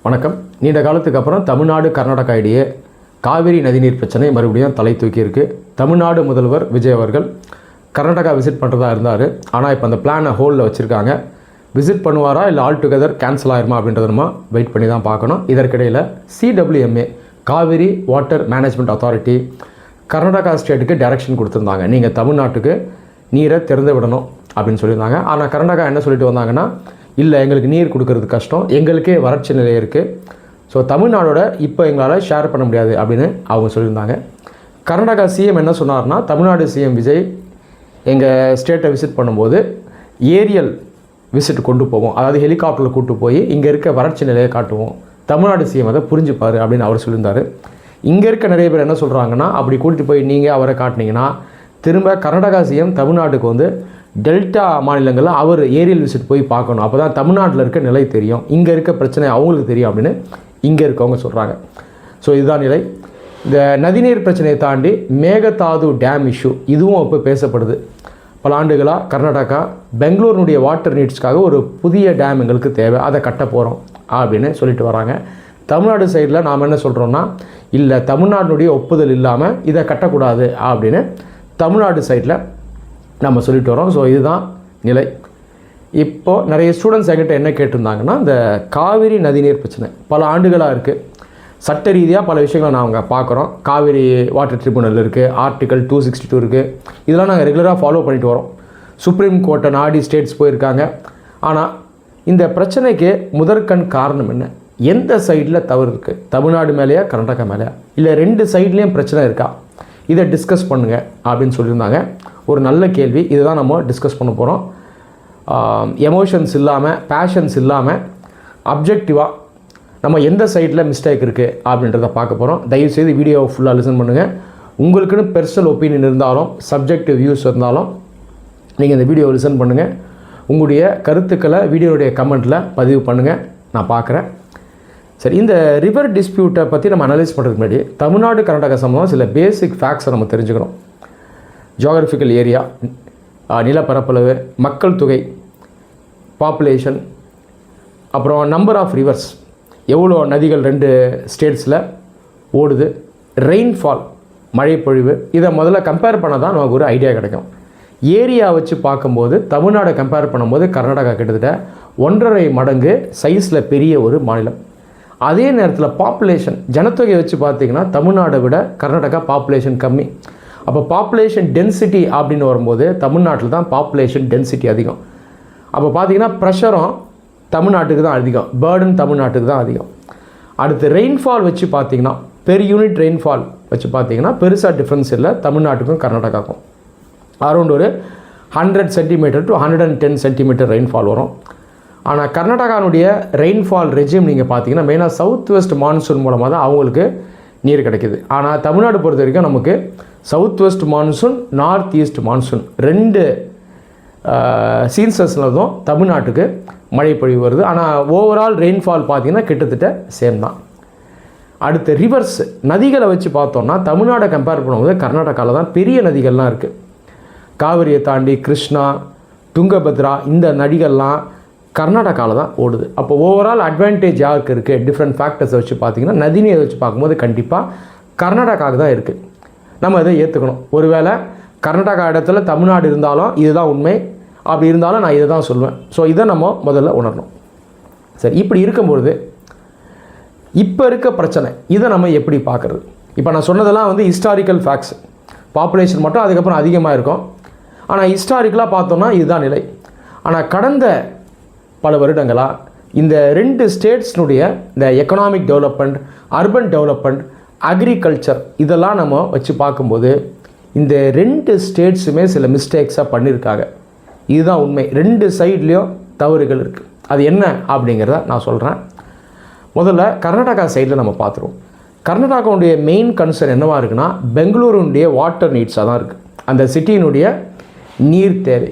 வணக்கம். நீண்ட காலத்துக்கு அப்புறம் தமிழ்நாடு கர்நாடகா இடையே காவிரி நதிநீர் பிரச்சனை மறுபடியும் தலை தூக்கியிருக்கு. தமிழ்நாடு முதல்வர் விஜய் அவர்கள் கர்நாடகா விசிட் பண்ணுறதா இருந்தார். ஆனால் இப்போ அந்த பிளானை ஹோல்டில் வச்சுருக்காங்க. விசிட் பண்ணுவாரா இல்லை ஆல் டுகெதர் கேன்சல் ஆயிருமா அப்படின்றத நம்ம வெயிட் பண்ணி தான் பார்க்கணும். இதற்கிடையில் CWMA Kaveri water management authority Karnataka ஸ்டேட்டுக்கு டைரக்ஷன் கொடுத்துருந்தாங்க. நீங்கள் தமிழ்நாட்டுக்கு நீரை திறந்து விடணும் அப்படின்னு சொல்லியிருந்தாங்க. ஆனால் கர்நாடகா என்ன சொல்லிட்டு வந்தாங்கன்னா, இல்லை எங்களுக்கு நீர் கொடுக்கறது கஷ்டம், எங்களுக்கே வறட்சி நிலை இருக்குது, ஸோ தமிழ்நாடோட இப்போ எங்களால் ஷேர் பண்ண முடியாது அப்படின்னு அவங்க சொல்லியிருந்தாங்க. கர்நாடகா சிஎம் என்ன சொன்னார்னா, தமிழ்நாடு சிஎம் விஜய் எங்கள் ஸ்டேட்டை விசிட் பண்ணும்போது ஏரியல் விசிட் கொண்டு போவோம், அதாவது ஹெலிகாப்டரில் கூப்பிட்டு போய் இங்கே இருக்க வறட்சி நிலையை காட்டுவோம், தமிழ்நாடு சிஎம் அதை புரிஞ்சுப்பார் அப்படின்னு அவர் சொல்லியிருந்தார். இங்கே இருக்க நிறைய பேர் என்ன சொல்கிறாங்கன்னா, அப்படி கூட்டிகிட்டு போய் நீங்கள் அவரை காட்டினீங்கன்னா திரும்ப கர்நாடகா சிஎம் தமிழ்நாட்டுக்கு வந்து டெல்டா மாநிலங்களில் அவர் ஏரியல் விசிட் போய் பார்க்கணும், அப்போ தான் தமிழ்நாட்டில் இருக்க நிலை தெரியும், இங்கே இருக்க பிரச்சனை அவங்களுக்கு தெரியும் அப்படின்னு இங்கே இருக்கவங்க சொல்கிறாங்க. ஸோ இதுதான் நிலை. இந்த நதிநீர் பிரச்சனையை தாண்டி மேகதாது டேம் இஷ்யூ இதுவும் இப்போ பேசப்படுது. பல ஆண்டுகளாக கர்நாடகா பெங்களூருனுடைய வாட்டர் நீட்ஸ்க்காக ஒரு புதிய டேம் எங்களுக்கு தேவை, அதை கட்ட போகிறோம் அப்படின்னு சொல்லிட்டு வராங்க. தமிழ்நாடு சைடில் நாம் என்ன சொல்கிறோன்னா, இல்லை தமிழ்நாட்டினுடைய ஒப்புதல் இல்லாமல் இதை கட்டக்கூடாது அப்படின்னு தமிழ்நாடு சைடில் நம்ம சொல்லிட்டு வரோம். ஸோ இதுதான் நிலை. இப்போது நிறைய ஸ்டூடெண்ட்ஸ் என்கிட்ட என்ன கேட்டிருந்தாங்கன்னா, இந்த காவிரி நதிநீர் பிரச்சனை பல ஆண்டுகளாக இருக்குது. சட்ட ரீதியாக பல விஷயங்களை நாங்கள் பார்க்குறோம். காவிரி வாட்டர் ட்ரிபியூனல் இருக்குது, ஆர்டிகல் 262 இருக்குது, இதெல்லாம் நாங்கள் ரெகுலராக ஃபாலோ பண்ணிட்டு வரோம். சுப்ரீம் கோர்ட்டை நாடி ஸ்டேட்ஸ் போயிருக்காங்க. ஆனால் இந்த பிரச்சனைக்கு முதற்கண் காரணம் என்ன, எந்த சைடில் தவறு இருக்குது, தமிழ்நாடு மேலேயா கர்நாடகா மேலேயா, இல்லை ரெண்டு சைட்லேயும் பிரச்சனை இருக்கா, இதை டிஸ்கஸ் பண்ணுங்கள் அப்படின்னு சொல்லியிருந்தாங்க. ஒரு நல்ல கேள்வி. இதுதான் நம்ம டிஸ்கஸ் பண்ண போகிறோம். எமோஷன்ஸ் இல்லாமல், பேஷன்ஸ் இல்லாமல், அப்ஜெக்டிவாக நம்ம எந்த சைடில் மிஸ்டேக் இருக்குது அப்படின்றத பார்க்க போகிறோம். தயவுசெய்து வீடியோவை ஃபுல்லாக லிசன் பண்ணுங்கள். உங்களுக்குன்னு பெர்சனல் ஒப்பீனியன் இருந்தாலும், சப்ஜெக்டிவ் வியூஸ் இருந்தாலும் நீங்கள் இந்த வீடியோவை லிசன் பண்ணுங்கள். உங்களுடைய கருத்துக்களை வீடியோடைய கமெண்ட்டில் பதிவு பண்ணுங்கள், நான் பார்க்குறேன். சரி, இந்த ரிவர் டிஸ்பியூட்டை பற்றி நம்ம அனலைஸ் பண்ணுறதுக்கு முன்னாடி தமிழ்நாடு கர்நாடகா சம்பந்தம் சில பேசிக் ஃபேக்ட்ஸை நம்ம தெரிஞ்சுக்கணும். ஜியோகிராஃபிக்கல் ஏரியா, நிலப்பரப்பளவு, மக்கள் தொகை, பாப்புலேஷன், அப்புறம் நம்பர் ஆஃப் ரிவர்ஸ், எவ்வளோ நதிகள் ரெண்டு ஸ்டேட்ஸில் ஓடுது, ரெயின்ஃபால், மழைப்பொழிவு, இதை முதல்ல கம்பேர் பண்ண தான் நமக்கு ஒரு ஐடியா கிடைக்கும். ஏரியா வச்சு பார்க்கும்போது தமிழ்நாடை கம்பேர் பண்ணும்போது கர்நாடகா கிட்டத்தட்ட 1.5 மடங்கு சைஸில் பெரிய ஒரு மாநிலம். அதே நேரத்தில் பாப்புலேஷன், ஜனத்தொகையை வச்சு பார்த்திங்கன்னா தமிழ்நாடை விட கர்நாடகா பாப்புலேஷன் கம்மி. அப்போ பாப்புலேஷன் டென்சிட்டி அப்படின்னு வரும்போது தமிழ்நாட்டில் தான் பாப்புலேஷன் டென்சிட்டி அதிகம். அப்போ பார்த்திங்கன்னா ப்ரெஷரும் தமிழ்நாட்டுக்கு தான் அதிகம், பேர்டன் தமிழ்நாட்டுக்கு தான் அதிகம். அடுத்து ரெயின்ஃபால் வச்சு பார்த்திங்கன்னா, பெர் யூனிட் ரெயின்ஃபால் வச்சு பார்த்திங்கன்னா பெருசாக டிஃப்ரென்ஸ் இல்லை தமிழ்நாட்டுக்கும் கர்நாடகாவுக்கும். அரௌண்ட் ஒரு 100 சென்டிமீட்டர் டு 110 சென்டிமீட்டர் ரெயின்ஃபால் வரும். ஆனால் கர்நாடகாவுடைய ரெயின்ஃபால் ரெஜிம் நீங்கள் பார்த்தீங்கன்னா மெயினாக சவுத் வெஸ்ட் மான்சூன் மூலமாக தான் அவங்களுக்கு நீர் கிடைக்கிது. ஆனால் தமிழ்நாடு பொறுத்த வரைக்கும் நமக்கு south west monsoon, north east monsoon, ரெண்டு சீசன்ஸில் தான் தமிழ்நாட்டுக்கு மழை பொழிவு வருது. ஆனால் ஓவரால் ரெயின்ஃபால் பார்த்திங்கன்னா கிட்டத்தட்ட சேம் தான். அடுத்து ரிவர்ஸ், நதிகளை வச்சு பார்த்தோம்னா தமிழ்நாடை கம்பேர் பண்ணும்போது கர்நாடகாவில் தான் பெரிய நதிகள்லாம் இருக்குது. காவிரியை தாண்டி கிருஷ்ணா, துங்கபத்ரா, இந்த நதிகள்லாம் கர்நாடகாவில் தான் ஓடுது. அப்போ ஓவரால் அட்வான்டேஜ் யாருக்கு இருக்குது, டிஃப்ரெண்ட் ஃபேக்டர்ஸை வச்சு பார்த்திங்கன்னா நதிநீரை வச்சு பார்க்கும்போது கண்டிப்பாக கர்நாடகாவுக்கு தான் இருக்குது. நம்ம இதை ஏற்றுக்கணும். ஒருவேளை கர்நாடகா இடத்துல தமிழ்நாடு இருந்தாலும் இதுதான் உண்மை, அப்படி இருந்தாலும் நான் இதை தான் சொல்லுவேன். ஸோ இதை நம்ம முதல்ல உணரணும். சரி, இப்படி இருக்கும்பொழுது இப்போ இருக்க பிரச்சனை இதை நம்ம எப்படி பார்க்குறது? இப்போ நான் சொன்னதெல்லாம் வந்து ஹிஸ்டாரிக்கல் ஃபேக்ட்ஸ். பாப்புலேஷன் மட்டும் அதுக்கப்புறம் அதிகமாக இருக்கும். ஆனால் ஹிஸ்டாரிக்கலாக பார்த்தோம்னா இதுதான் நிலை. ஆனால் கடந்த பல வருடங்களாக இந்த ரெண்டு ஸ்டேட்ஸ்னுடைய இந்த economic development, urban development, agriculture இதெல்லாம் நம்ம வச்சு பார்க்கும்போது இந்த ரெண்டு ஸ்டேட்ஸுமே சில மிஸ்டேக்ஸாக பண்ணியிருக்காங்க. இதுதான் உண்மை. ரெண்டு சைட்லேயும் தவறுகள் இருக்குது. அது என்ன அப்படிங்கிறத நான் சொல்கிறேன். முதல்ல கர்நாடகா சைடில் நம்ம பார்த்துருவோம். கர்நாடகாவுடைய மெயின் கன்சர்ன் என்னவாக இருக்குன்னா, பெங்களூருடைய வாட்டர் நீட்ஸாக தான் இருக்குது, அந்த சிட்டியினுடைய நீர் தேவை.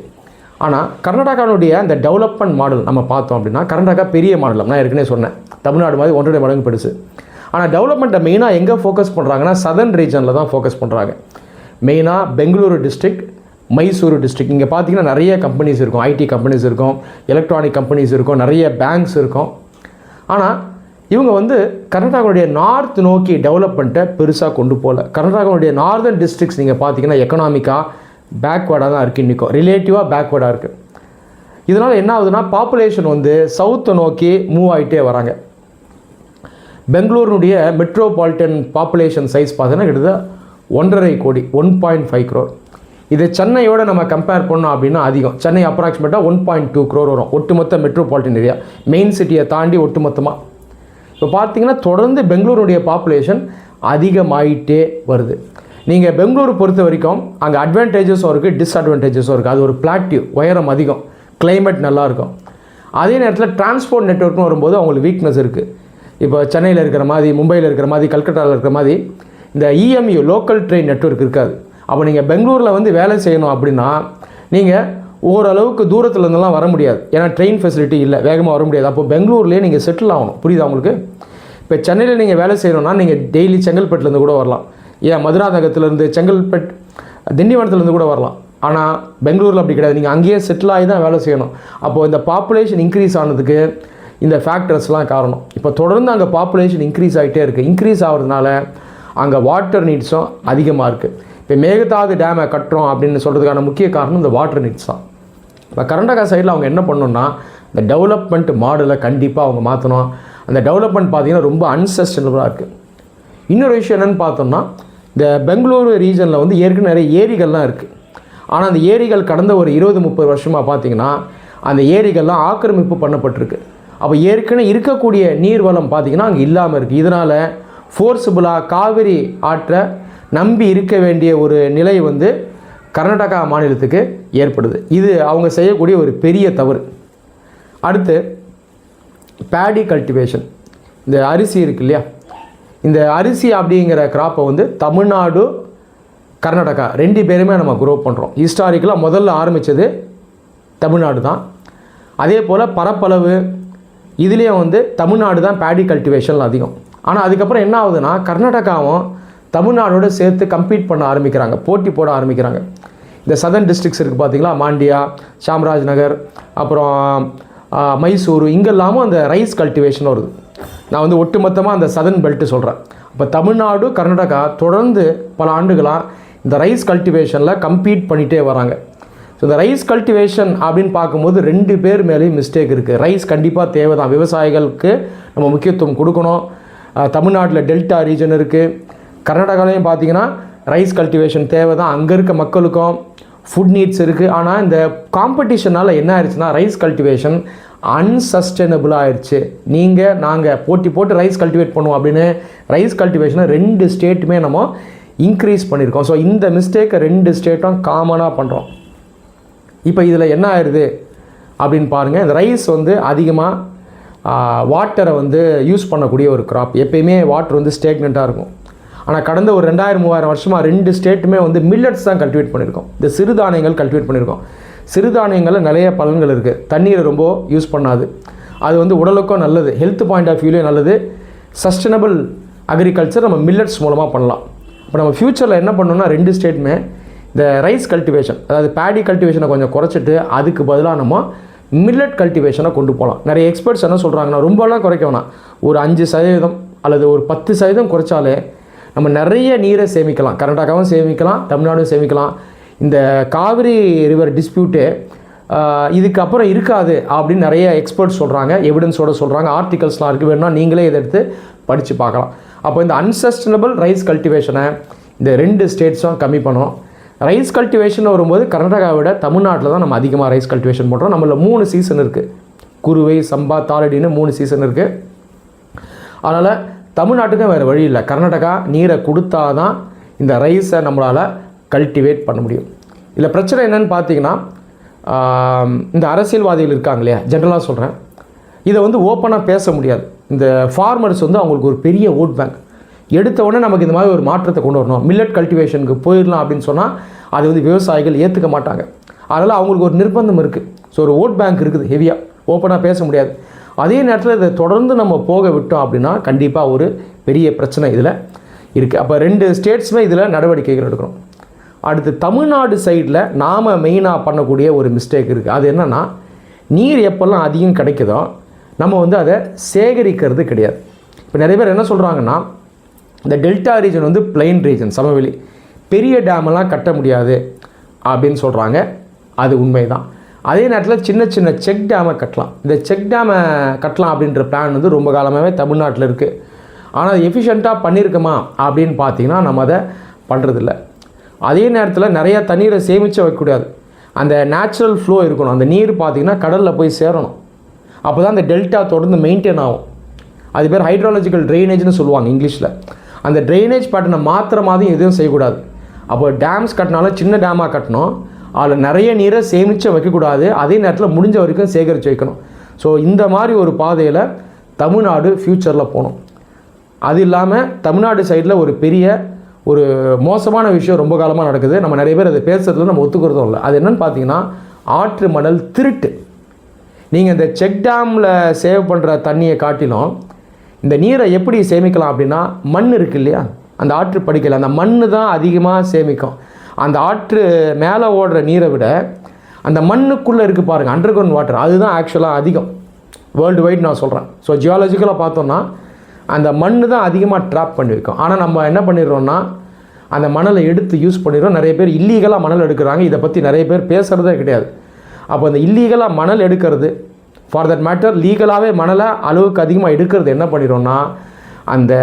ஆனால் கர்நாடகாவுடைய அந்த டெவலப்மெண்ட் மாடல் நம்ம பார்த்தோம் அப்படின்னா, கர்நாடகா பெரிய மாநிலம், நான் ஏற்கனவே சொன்னேன், தமிழ்நாடு மாதிரி 1.5 மடங்கு பெருசு. ஆனால் டெவலப்மெண்ட்டை மெயினாக எங்கே ஃபோக்கஸ் பண்ணுறாங்கன்னா சதர்ன் ரீஜனில் தான் ஃபோக்கஸ் பண்ணுறாங்க. மெயினாக பெங்களூரு டிஸ்ட்ரிக்ட், மைசூரு டிஸ்ட்ரிக்ட், இங்கே பார்த்தீங்கன்னா நிறைய கம்பெனிஸ் இருக்கும், ஐடி கம்பெனிஸ் இருக்கும், எலக்ட்ரானிக் கம்பெனிஸ் இருக்கும், நிறைய பேங்க்ஸ் இருக்கும். ஆனால் இவங்க வந்து கர்நாடகாவுடைய நார்த் நோக்கி டெவலப்மெண்ட்டை பெருசாக கொண்டு போகல. கர்நாடகாவுடைய நார்தர்ன் டிஸ்ட்ரிக்ஸ் நீங்கள் பார்த்தீங்கன்னா எக்கனாமிக்காக பேக்வேர்டாக தான் இருக்குது, இன்றைக்கும் ரிலேட்டிவாக பேக்வேர்டாக இருக்குது. இதனால் என்ன ஆகுதுன்னா பாப்புலேஷன் வந்து சவுத்தை நோக்கி மூவ் ஆகிட்டே வராங்க. பெங்களூருடைய மெட்ரோபாலிட்டன் பாப்புலேஷன் சைஸ் பார்த்தீங்கன்னா கிட்டத்தட்ட 1.5 கோடி, 1.5 crore. இது சென்னையோடு நம்ம கம்பேர் பண்ணோம் அப்படின்னா அதிகம். சென்னை அப்ராக்சிமேட்டாக 1.2 crore வரும் ஒட்டுமொத்த மெட்ரோபாலிட்டன் ஏரியா, மெயின் சிட்டியை தாண்டி ஒட்டுமொத்தமாக. இப்போ பார்த்தீங்கன்னா தொடர்ந்து பெங்களூருடைய பாப்புலேஷன் அதிகமாகிட்டே வருது. நீங்கள் பெங்களூர் பொறுத்த வரைக்கும் அங்கே அட்வான்டேஜஸும் இருக்குது, டிஸ்அட்வான்டேஜஸும் இருக்குது. அது ஒரு பிளாட்டிவ், உயரம் அதிகம், கிளைமேட் நல்லாயிருக்கும். அதே நேரத்தில் டிரான்ஸ்போர்ட் நெட்வொர்க்னு வரும்போது அவங்களுக்கு வீக்னஸ் இருக்குது. இப்போ சென்னையில் இருக்கிற மாதிரி, மும்பையில் இருக்கிற மாதிரி, கல்கட்டாவில் இருக்கிற மாதிரி இந்த இஎம்யூ லோக்கல் ட்ரெயின் நெட்வொர்க் இருக்காது. அப்போ நீங்கள் பெங்களூரில் வந்து வேலை செய்யணும் அப்படின்னா நீங்கள் ஓரளவுக்கு தூரத்தில் இருந்தெல்லாம் வர முடியாது. ஏன்னா ட்ரெயின் ஃபெசிலிட்டி இல்லை, வேகமாக வர முடியாது. அப்போ பெங்களூர்லேயே நீங்கள் செட்டில் ஆகணும். புரியுதா உங்களுக்கு? இப்போ சென்னையில் நீங்கள் வேலை செய்யணும்னா நீங்கள் டெய்லி செங்கல்பட்டுலேருந்து கூட வரலாம், ஏன் மதுராந்தகத்துலேருந்து, செங்கல்பட்டு, திண்டிவனத்துலேருந்து கூட வரலாம். ஆனால் பெங்களூரில் அப்படி கிடையாது, நீங்கள் அங்கேயே செட்டில் ஆகி தான் வேலை செய்யணும். அப்போது இந்த பாப்புலேஷன் இன்க்ரீஸ் ஆனதுக்கு இந்த ஃபேக்டர்ஸ்லாம் காரணம். இப்போ தொடர்ந்து அங்கே பாப்புலேஷன் இன்க்ரீஸ் ஆகிட்டே இருக்குது. இன்க்ரீஸ் ஆகிறதுனால அங்கே வாட்டர் நீட்ஸும் அதிகமாக இருக்குது. இப்போ மேகதாது டேமை கட்டுறோம் அப்படின்னு சொல்கிறதுக்கான முக்கிய காரணம் இந்த வாட்டர் நீட்ஸ் தான். இப்போ கர்நாடகா சைடில் அவங்க என்ன பண்ணணும்னா இந்த டெவலப்மெண்ட் மாடலை கண்டிப்பாக அவங்க மாற்றணும். அந்த டெவலப்மெண்ட் பார்த்திங்கன்னா ரொம்ப அன்சஸ்டைனபிளாக இருக்குது. இன்னொரு விஷயம் என்னென்னு பார்த்தோம்னா இந்த பெங்களூரு ரீஜனில் வந்து ஏற்கனவே நிறைய ஏரிகள்லாம் இருக்குது. ஆனால் அந்த ஏரிகள் கடந்த ஒரு 20-30 வருஷமாக பார்த்திங்கன்னா அந்த ஏரிகள்லாம் ஆக்கிரமிப்பு பண்ணப்பட்டிருக்கு. அப்போ ஏற்கனவே இருக்கக்கூடிய நீர்வளம் பார்த்திங்கன்னா அங்கே இல்லாமல் இருக்குது. இதனால் ஃபோர்ஸபுளாக காவிரி ஆற்றை நம்பி இருக்க வேண்டிய ஒரு நிலை வந்து கர்நாடகா மாநிலத்துக்கு ஏற்படுது. இது அவங்க செய்யக்கூடிய ஒரு பெரிய தவறு. அடுத்து பேடி கல்டிவேஷன், இந்த அரிசி இருக்குது இல்லையா, இந்த அரிசி அப்படிங்கிற கிராப்பை வந்து தமிழ்நாடு, கர்நாடகா 2 பேருமே நம்ம க்ரோ பண்ணுறோம். ஹிஸ்டாரிக்கலாக முதல்ல ஆரம்பித்தது தமிழ்நாடு தான். அதே போல் பரப்பளவு இதுலேயும் வந்து தமிழ்நாடு தான் பேடி கல்டிவேஷன் அதிகம். ஆனால் அதுக்கப்புறம் என்ன ஆகுதுன்னா கர்நாடகாவும் தமிழ்நாடோடு சேர்த்து கம்பீட் பண்ண ஆரம்பிக்கிறாங்க, போட்டி போட ஆரம்பிக்கிறாங்க. இந்த சதர்ன் டிஸ்ட்ரிக்ஸ் இருக்குது பார்த்தீங்களா, மாண்டியா, சாம்ராஜ் நகர், அப்புறம் மைசூரு, இங்கெல்லாமும் அந்த ரைஸ் கல்டிவேஷன் வருது. நான் வந்து ஒட்டுமொத்தமாக அந்த சதர்ன் பெல்ட்டு சொல்கிறேன். இப்போ தமிழ்நாடு, கர்நாடகா தொடர்ந்து பல ஆண்டுகளாக இந்த ரைஸ் கல்டிவேஷனில் கம்பீட் பண்ணிகிட்டே வராங்க. ஸோ இந்த ரைஸ் கல்டிவேஷன் அப்படின்னு பார்க்கும்போது 2 பேர் மேலேயும் மிஸ்டேக் இருக்குது. ரைஸ் கண்டிப்பாக தேவை தான், விவசாயிகளுக்கு நம்ம முக்கியத்துவம் கொடுக்கணும். தமிழ்நாட்டில் டெல்டா ரீஜன் இருக்குது, கர்நாடகாலையும் பார்த்திங்கன்னா ரைஸ் கல்டிவேஷன் தேவை தான், அங்கே இருக்க மக்களுக்கும் ஃபுட் நீட்ஸ் இருக்குது. ஆனால் இந்த காம்படிஷனால் என்ன ஆயிடுச்சுன்னா ரைஸ் கல்டிவேஷன் அன்சஸ்டைனபிளாக ஆயிடுச்சு. நாங்கள் போட்டி போட்டு ரைஸ் கல்டிவேட் பண்ணுவோம் அப்படின்னு ரைஸ் கல்டிவேஷனை 2 ஸ்டேட்டுமே நம்ம இன்க்ரீஸ் பண்ணியிருக்கோம். ஸோ இந்த மிஸ்டேக்கை 2 ஸ்டேட்டும் காமனாக பண்ணுறோம். இப்போ இதில் என்ன ஆயிடுது அப்படின்னு பாருங்கள். இந்த ரைஸ் வந்து அதிகமாக வாட்டரை வந்து யூஸ் பண்ணக்கூடிய ஒரு கிராப். எப்பயுமே வாட்டர் வந்து ஸ்டேக்னண்ட்டாக இருக்கும். ஆனால் கடந்த ஒரு 2000-3000 வருஷமாக 2 ஸ்டேட்டுமே வந்து மில்லட்ஸ் தான் கல்டிவேட் பண்ணியிருக்கோம். இந்த சிறுதானியங்கள் கல்டிவேட் பண்ணியிருக்கோம். சிறுதானியங்களில் நிறைய பலன்கள் இருக்குது. தண்ணீரை ரொம்ப யூஸ் பண்ணாது, அது வந்து உடலுக்கும் நல்லது, ஹெல்த் பாயிண்ட் ஆஃப் வியூலேயும் நல்லது. சஸ்டைனபிள் அக்ரிகல்ச்சர் நம்ம மில்லட்ஸ் மூலமாக பண்ணலாம். இப்போ நம்ம ஃப்யூச்சரில் என்ன பண்ணோம்னா 2 ஸ்டேட்டுமே இந்த ரைஸ் கல்டிவேஷன், அதாவது பேடி கல்டிவேஷனை கொஞ்சம் குறைச்சிட்டு அதுக்கு பதிலாக நம்ம மில்லட் கல்டிவேஷனை கொண்டு போகலாம். நிறைய எக்ஸ்பர்ட்ஸ் என்ன சொல்கிறாங்கன்னா ரொம்பலாம் குறைக்க வேணாம், ஒரு 5% அல்லது ஒரு 10% குறைச்சாலே நம்ம நிறைய நீரை சேமிக்கலாம். கர்நாடகாவும் சேமிக்கலாம், தமிழ்நாடும் சேமிக்கலாம். இந்த காவிரி ரிவர் டிஸ்பியூட்டு இதுக்கப்புறம் இருக்காது அப்படின்னு நிறைய எக்ஸ்பர்ட்ஸ் சொல்கிறாங்க, எவிடன்ஸோடு சொல்கிறாங்க, ஆர்டிகல்ஸ்லாம் இருக்குது. வேணும்னா நீங்களே இதை எடுத்து படித்து பார்க்கலாம். அப்போ இந்த அன்சஸ்டைனபிள் ரைஸ் கல்டிவேஷனை இந்த 2 ஸ்டேட்ஸும் கம்மி பண்ணணும். ரைஸ் கல்டிவேஷன் வரும்போது கர்நாடகாவை விட தமிழ்நாட்டில் தான் நம்ம அதிகமாக ரைஸ் கல்டிவேஷன் பண்ணுறோம். நம்மள 3 சீசன் இருக்குது, குருவை, சம்பா, தாளடின்னு 3 சீசன் இருக்குது. அதனால் தமிழ்நாட்டுக்கும் வேறு வழி இல்லை, கர்நாடகா நீரை கொடுத்தா தான் இந்த ரைஸை நம்மளால் கல்டிவேட் பண்ண முடியும். இதில் பிரச்சனை என்னென்னு பார்த்தீங்கன்னா இந்த அரசியல்வாதிகள் இருக்காங்க இல்லையா, ஜென்ரலாக சொல்கிறேன், இதை வந்து ஓப்பனாக பேச முடியாது. இந்த ஃபார்மர்ஸ் வந்து அவங்களுக்கு ஒரு பெரிய ஓட் பேங்க். எடுத்த உடனே நமக்கு இந்த மாதிரி ஒரு மாற்றத்தை கொண்டு வரணும், மில்லட் கல்டிவேஷனுக்கு போயிடலாம் அப்படின்னு சொன்னால் அது வந்து விவசாயிகள் ஏற்றுக்க மாட்டாங்க. அதனால் அவங்களுக்கு ஒரு நிர்பந்தம் இருக்குது. ஸோ ஒரு ஓட் பேங்க் இருக்குது ஹெவியாக, ஓப்பனாக பேச முடியாது. அதே நேரத்தில் இதை தொடர்ந்து நம்ம போக விட்டோம் அப்படின்னா கண்டிப்பாக ஒரு பெரிய பிரச்சனை இதில் இருக்குது. அப்போ 2 ஸ்டேட்ஸுமே இதில் நடவடிக்கைகள் எடுக்கணும். அடுத்து தமிழ்நாடு சைடில் நாம் மெயினாக பண்ணக்கூடிய ஒரு மிஸ்டேக் இருக்குது. அது என்னென்னா நீர் எப்போல்லாம் அதிகம் கிடைக்குதோ நம்ம வந்து அதை சேகரிக்கிறது கிடையாது. இப்போ நிறைய பேர் என்ன சொல்கிறாங்கன்னா, இந்த டெல்டா ரீஜன் வந்து பிளைன் ரீஜன், சமவெளி, பெரிய டேமெல்லாம் கட்ட முடியாது அப்படின்னு சொல்கிறாங்க. அது உண்மை தான். அதே நேரத்தில் சின்ன சின்ன செக் டேமை கட்டலாம். இந்த செக் டேமை கட்டலாம் அப்படின்ற பிளான் வந்து ரொம்ப காலமாகவே தமிழ்நாட்டில் இருக்குது. ஆனால் அது எஃபிஷியண்ட்டாக பண்ணியிருக்கோமா அப்படின்னு பார்த்தீங்கன்னா நம்ம அதை பண்ணுறதில்ல. அதே நேரத்தில் நிறையா தண்ணீரை சேமித்து வைக்கக்கூடாது. அந்த நேச்சுரல் ஃப்ளோ இருக்கணும். அந்த நீர் பார்த்திங்கன்னா கடலில் போய் சேரணும். அப்போ தான் அந்த டெல்டா தொடர்ந்து மெயின்டைன் ஆகும். அது பேர் ஹைட்ராலஜிக்கல் ட்ரைனேஜ்னு சொல்லுவாங்க இங்கிலீஷில். அந்த ட்ரைனேஜ் பேட்டர்னை மாத்திர மாதிரி எதுவும் செய்யக்கூடாது. அப்போ டேம்ஸ் கட்டினாலும் சின்ன டேமாக கட்டணும். அதில் நிறைய நீரை சேமித்து வைக்கக்கூடாது. அதே நேரத்தில் முடிஞ்ச வரைக்கும் சேகரித்து வைக்கணும். ஸோ இந்த மாதிரி ஒரு பாதையில் தமிழ்நாடு ஃப்யூச்சரில் போகணும். அது இல்லாமல் தமிழ்நாடு சைடில் ஒரு பெரிய ஒரு மோசமான விஷயம் ரொம்ப காலமாக நடக்குது. நம்ம நிறைய பேர் அதை பேசுகிறதுல நம்ம ஒத்துக்கிறதும் இல்லை. அது என்னென்னு பார்த்தீங்கன்னா, ஆற்று மணல் திருட்டு. நீங்கள் இந்த செக் டேமில் சேவ் பண்ணுற தண்ணியை காட்டிலும் இந்த நீரை எப்படி சேமிக்கலாம் அப்படின்னா, மண் இருக்குது இல்லையா, அந்த ஆற்று படுக்கையில் அந்த மண் தான் அதிகமாக சேமிக்கும். அந்த ஆற்று மேலே ஓடுற நீரை விட அந்த மண்ணுக்குள்ளே இருக்குது பாருங்கள், அண்டர் கிரவுண்ட் வாட்டர், அதுதான் ஆக்சுவலாக அதிகம் வேர்ல்டு வைட் நான் சொல்கிறேன். ஸோ ஜியாலஜிக்கலாக பார்த்தோன்னா அந்த மண் தான் அதிகமாக ட்ராப் பண்ணி வைக்கும். ஆனால் நம்ம என்ன பண்ணிடுறோன்னா, அந்த மணலை எடுத்து யூஸ் பண்ணிடுறோம். நிறைய பேர் இல்லீகலாக மணல் எடுக்கிறாங்க. இதை பற்றி நிறைய பேர் பேசுகிறதே கிடையாது. அப்போ அந்த இல்லீகலாக மணல் எடுக்கிறது, ஃபார் தட் மேட்டர் லீகலாகவே மணலை அளவுக்கு அதிகமாக எடுக்கிறது என்ன பண்ணிடுறோன்னா, அந்த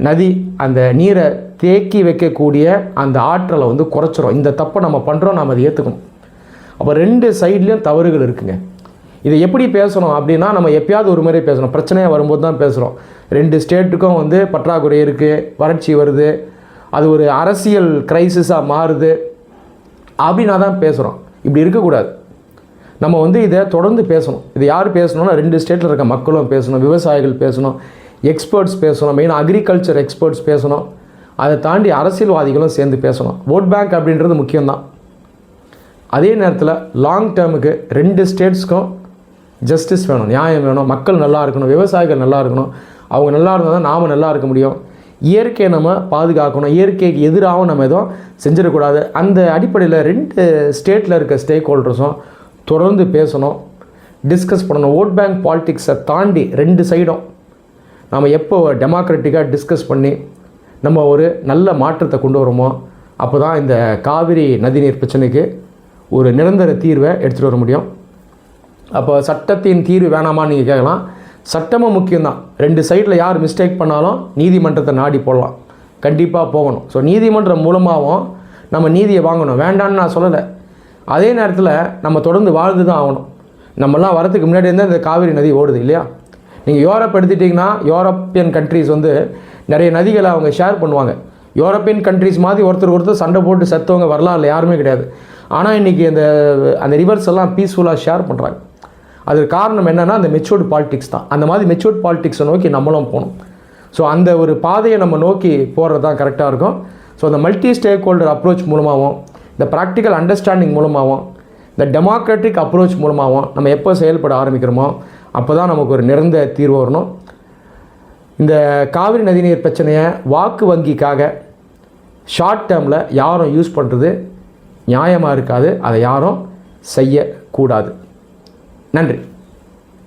நதி அந்த நீரை தேக்கி வைக்கக்கூடிய அந்த ஆற்றலை வந்து குறைச்சிரும். இந்த தப்பை நம்ம பண்ணுறோம், நம்ம அதை ஏற்றுக்கணும். அப்போ ரெண்டு சைட்லேயும் தவறுகள் இருக்குங்க. இதை எப்படி பேசணும் அப்படின்னா, நம்ம எப்பயாவது ஒரு முறை பேசணும். பிரச்சனையாக வரும்போது தான் பேசுகிறோம். ரெண்டு ஸ்டேட்டுக்கும் வந்து பற்றாக்குறை இருக்குது, வறட்சி வருது, அது ஒரு அரசியல் கிரைசிஸாக மாறுது அப்படின்னா தான் பேசுகிறோம். இப்படி இருக்கக்கூடாது. நம்ம வந்து இதை தொடர்ந்து பேசணும். இது யார் பேசணும்னா, ரெண்டு ஸ்டேட்டில் இருக்க மக்களும் பேசணும், விவசாயிகள் பேசணும், எக்ஸ்பர்ட்ஸ் பேசணும், மெயினாக அக்ரிகல்ச்சர் எக்ஸ்பர்ட்ஸ் பேசணும். அதை தாண்டி அரசியல்வாதிகளும் சேர்ந்து பேசணும். ஓட் பேங்க் அப்படின்றது முக்கியம்தான். அதே நேரத்தில் லாங் டேர்முக்கு ரெண்டு ஸ்டேட்ஸ்க்கும் ஜஸ்டிஸ் வேணும், நியாயம் வேணும், மக்கள் நல்லா இருக்கணும், விவசாயிகள் நல்லா இருக்கணும். அவங்க நல்லா இருந்தால் தான் நாம் நல்லா இருக்க முடியும். இயற்கையை நம்ம பாதுகாக்கணும். இயற்கைக்கு எதிராகவும் நம்ம எதுவும் செஞ்சிடக்கூடாது. அந்த அடிப்படையில் ரெண்டு ஸ்டேட்டில் இருக்க ஸ்டேக் ஹோல்டர்ஸும் தொடர்ந்து பேசணும், டிஸ்கஸ் பண்ணணும். ஓட் பேங்க் பாலிட்டிக்ஸை தாண்டி ரெண்டு சைடும் நம்ம எப்போ டெமோக்ராட்டிக்காக டிஸ்கஸ் பண்ணி நம்ம ஒரு நல்ல மாற்றத்தை கொண்டு வரோமோ, அப்போ தான் இந்த காவிரி நதிநீர் பிரச்சனைக்கு ஒரு நிரந்தர தீர்வை எடுத்துகிட்டு வர முடியும். அப்போ சட்டத்தின் தீர்வு வேணாமான்னு நீங்கள் கேட்கலாம். சட்டமும் முக்கியம்தான். ரெண்டு சைடில் யார் மிஸ்டேக் பண்ணாலும் நீதிமன்றத்தை நாடி போடலாம், கண்டிப்பாக போகணும். ஸோ நீதிமன்றம் மூலமாகவும் நம்ம நீதியை வாங்கணும், வேண்டான்னு நான் சொல்லலை. அதே நேரத்தில் நம்ம தொடர்ந்து வாழ்ந்து தான் ஆகணும். நம்மலாம் வரதுக்கு முன்னாடி இருந்தால் இந்த காவிரி நதி ஓடுது இல்லையா. நீங்கள் யூரோப் எடுத்துட்டிங்கன்னா, யூரோப்பியன் கண்ட்ரிஸ் வந்து நிறைய நதிகளை அவங்க ஷேர் பண்ணுவாங்க. யூரோப்பியன் கண்ட்ரிஸ் மாதிரி ஒருத்தர் சண்டை போட்டு செத்தவங்க வரலாறுல யாருமே கிடையாது. ஆனால் இன்றைக்கி அந்த ரிவர்ஸ் எல்லாம் பீஸ்ஃபுல்லாக ஷேர் பண்ணுறாங்க. அதுக்கு காரணம் என்னென்னா, அந்த மெச்சூர்டு பாலிட்டிக்ஸ் தான். அந்த மாதிரி மெச்சூர்டு பாலிட்டிக்ஸை நோக்கி நம்மளும் போகணும். ஸோ அந்த ஒரு பாதையை நம்ம நோக்கி போகிறது தான் கரெக்டாக இருக்கும். ஸோ அந்த மல்டி ஸ்டேக் ஹோல்டர் அப்ரோச் மூலமாகவும், இந்த ப்ராக்டிக்கல் அண்டர்ஸ்டாண்டிங் மூலமாகவும், இந்த டெமோக்ராட்டிக் அப்ரோச் மூலமாகவும் நம்ம எப்போ செயல்பட ஆரம்பிக்கிறோமோ அப்போ தான் நமக்கு ஒரு நிரந்தர தீர்வு வரணும். இந்த காவிரி நதிநீர் பிரச்சனையை வாக்கு வங்கிக்காக ஷார்ட் டேர்மில் யாரும் யூஸ் பண்ணுறது நியாயமாக இருக்காது. அதை யாரும் செய்யக்கூடாது. நன்றி.